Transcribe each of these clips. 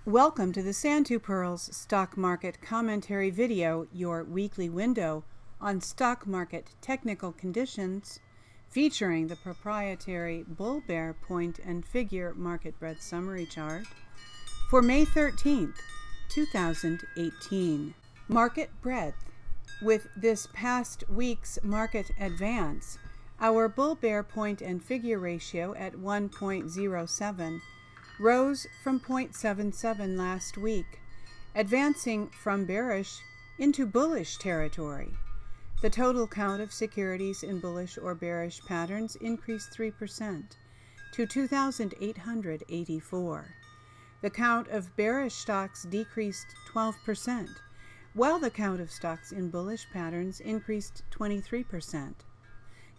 Welcome to the Pirls Stock Market Commentary video, your weekly window on stock market technical conditions, featuring the proprietary bull-bear point and figure market breadth summary chart for May 13th, 2018. Market breadth. With this past week's market advance, our bull-bear point and figure ratio at 1.07 rose from 0.77 last week, advancing from bearish into bullish territory. The total count of securities in bullish or bearish patterns increased 3% to 2,884. The count of bearish stocks decreased 12%, while the count of stocks in bullish patterns increased 23%.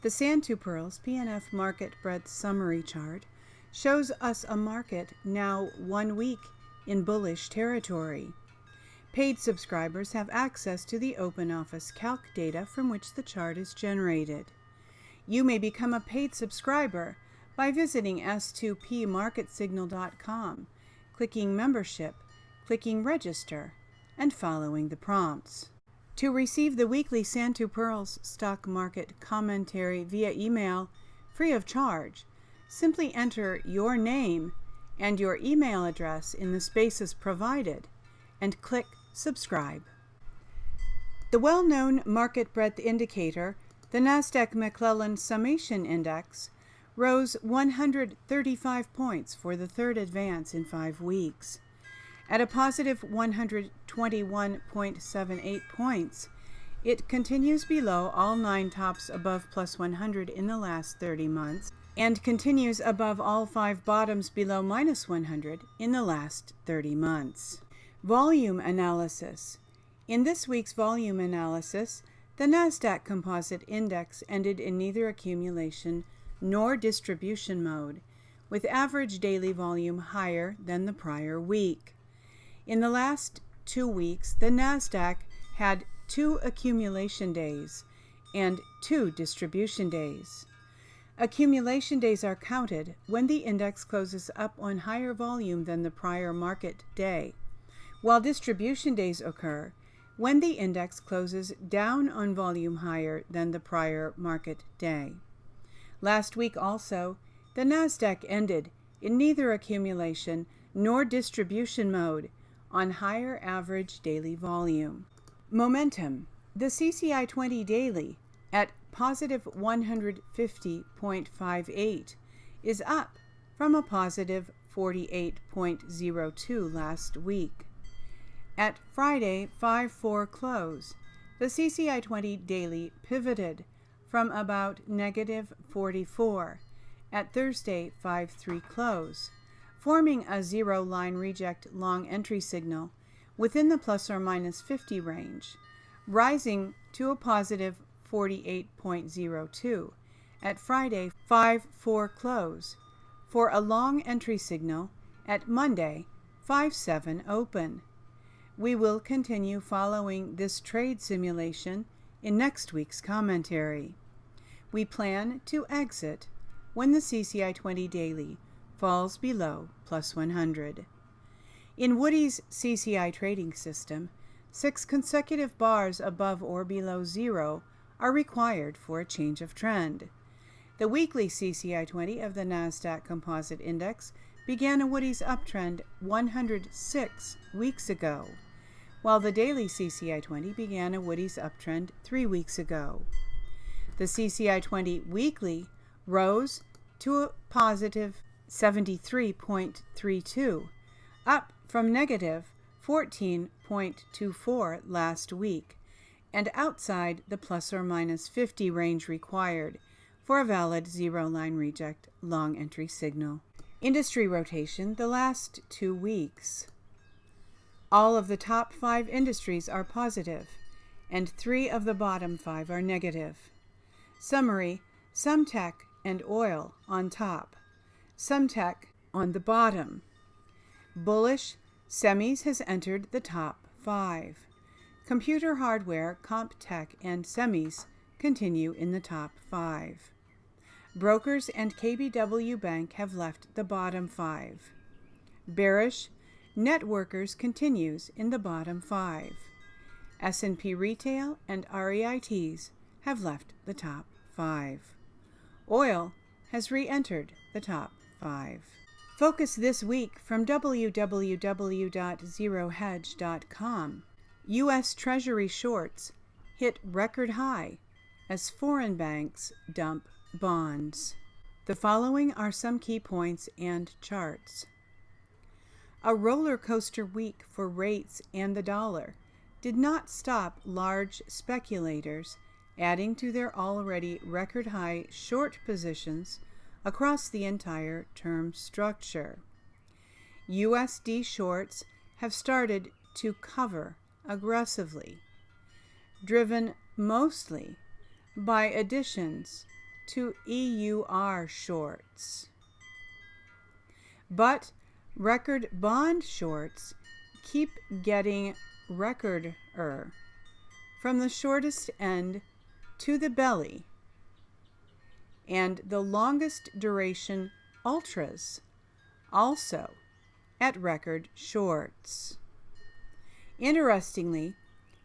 The Pirls PNF Market Breadth Summary Chart shows us a market now 1 week in bullish territory. Paid subscribers have access to the Open Office Calc data from which the chart is generated. You may become a paid subscriber by visiting s2pmarketsignal.com, clicking Membership, clicking Register, and following the prompts. To receive the weekly Pirls Stock Market Commentary via email, free of charge, simply enter your name and your email address in the spaces provided and click Subscribe. The well-known market breadth indicator, the Nasdaq McClellan Summation Index, rose 135 points for the third advance in 5 weeks. At a positive 121.78 points, it continues below all 9 tops above plus 100 in the last 30 months and continues above all 5 bottoms below minus 100 in the last 30 months. Volume analysis. In this week's volume analysis, the Nasdaq Composite Index ended in neither accumulation nor distribution mode, with average daily volume higher than the prior week. In the last 2 weeks, the Nasdaq had 2 accumulation days and 2 distribution days. Accumulation days are counted when the index closes up on higher volume than the prior market day, while distribution days occur when the index closes down on volume higher than the prior market day. Last week also, the Nasdaq ended in neither accumulation nor distribution mode on higher average daily volume. Momentum. The CCI 20 daily at positive 150.58 is up from a positive 48.02 last week. At Friday 5-4 close, the CCI 20 daily pivoted from about negative 44 at Thursday 5-3 close, forming a zero line reject long entry signal within the plus or minus 50 range, rising to a positive 48.02 at Friday 5-4 close for a long entry signal at Monday 5-7 open. We will continue following this trade simulation in next week's commentary. We plan to exit when the CCI 20 daily falls below plus 100. In Woody's CCI trading system, 6 consecutive bars above or below 0 are required for a change of trend. The weekly CCI 20 of the Nasdaq Composite Index began a Woody's uptrend 106 weeks ago, while the daily CCI 20 began a Woody's uptrend 3 weeks ago. The CCI 20 weekly rose to a positive 73.32, up from negative 14.24 last week, and outside the plus or minus 50 range required for a valid zero line reject long entry signal. Industry rotation the last 2 weeks. All of the top 5 industries are positive, and 3 of the bottom 5 are negative. Summary: some tech and oil on top, some tech on the bottom. Bullish: semis has entered the top 5. Computer hardware, comp tech, and semis continue in the top 5. Brokers and KBW Bank have left the bottom 5. Bearish: Networkers continues in the bottom 5. S&P Retail and REITs have left the top 5. Oil has re-entered the top 5. Focus this week from www.zerohedge.com. U.S. Treasury shorts hit record high as foreign banks dump bonds. The following are some key points and charts. A roller coaster week for rates and the dollar did not stop large speculators adding to their already record high short positions across the entire term structure. USD shorts have started to cover aggressively, driven mostly by additions to EUR shorts. But record bond shorts keep getting recorder from the shortest end to the belly, and the longest duration ultras also at record shorts. Interestingly,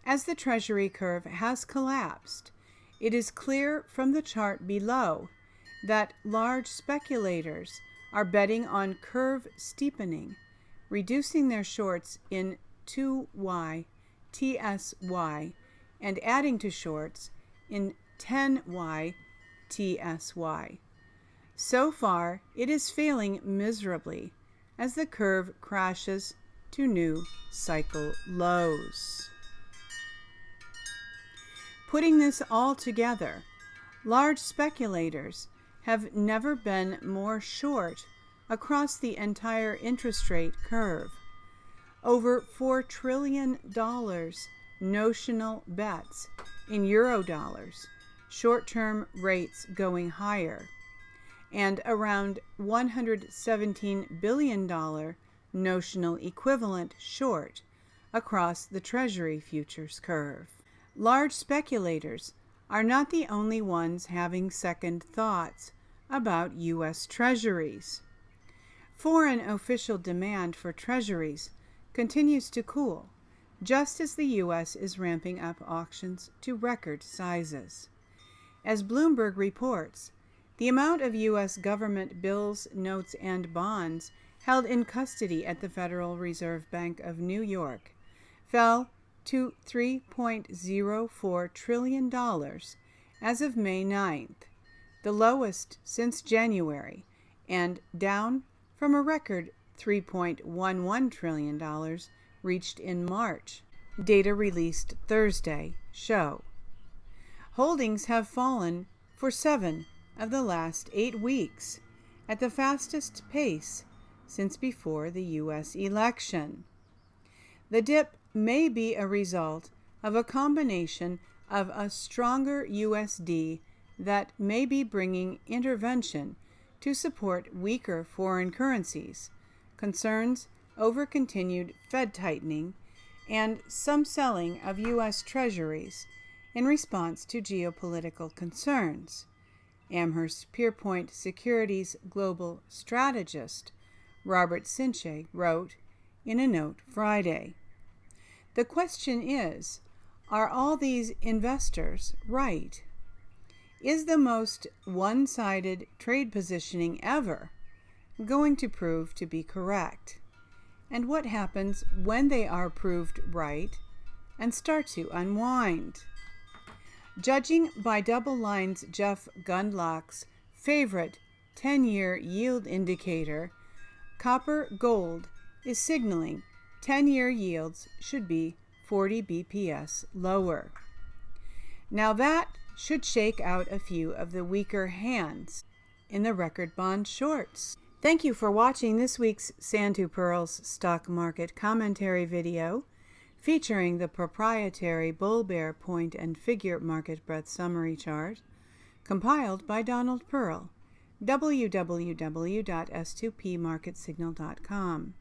as the Treasury curve has collapsed, it is clear from the chart below that large speculators are betting on curve steepening, reducing their shorts in 2Y, TSY, and adding to shorts in 10Y, TSY. So far, it is failing miserably as the curve crashes to new cycle lows. Putting this all together, large speculators have never been more short across the entire interest rate curve. Over $4 trillion notional bets in Eurodollars, short-term rates going higher, and around $117 billion notional equivalent short across the Treasury futures curve. Large speculators are not the only ones having second thoughts about U.S. Treasuries. Foreign official demand for Treasuries continues to cool, just as the U.S. is ramping up auctions to record sizes. As Bloomberg reports, the amount of U.S. government bills, notes, and bonds held in custody at the Federal Reserve Bank of New York fell to $3.04 trillion as of May 9th, the lowest since January, and down from a record $3.11 trillion reached in March. Data released Thursday show. Holdings have fallen for 7 of the last 8 weeks, at the fastest pace since before the U.S. election. The dip may be a result of a combination of a stronger USD that may be bringing intervention to support weaker foreign currencies, concerns over continued Fed tightening, and some selling of U.S. Treasuries in response to geopolitical concerns, Amherst Pierpoint Securities global strategist Robert Sinche wrote in a note Friday. The question is, are all these investors right? Is the most one-sided trade positioning ever going to prove to be correct? And what happens when they are proved right and start to unwind? Judging by Double Line's Jeff Gundlach's favorite 10-year yield indicator, copper gold is signaling 10-year yields should be 40 BPS lower. Now that should shake out a few of the weaker hands in the record bond shorts. Thank you for watching this week's Santu Pirls Stock Market Commentary video featuring the proprietary bull-bear point and figure market breadth summary chart compiled by Donald Pearl, www.s2pmarketsignal.com.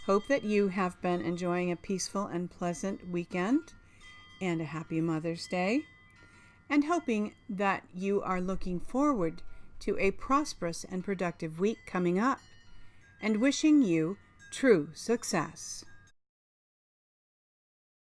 Hope that you have been enjoying a peaceful and pleasant weekend and a happy Mother's Day, and hoping that you are looking forward to a prosperous and productive week coming up, and wishing you true success.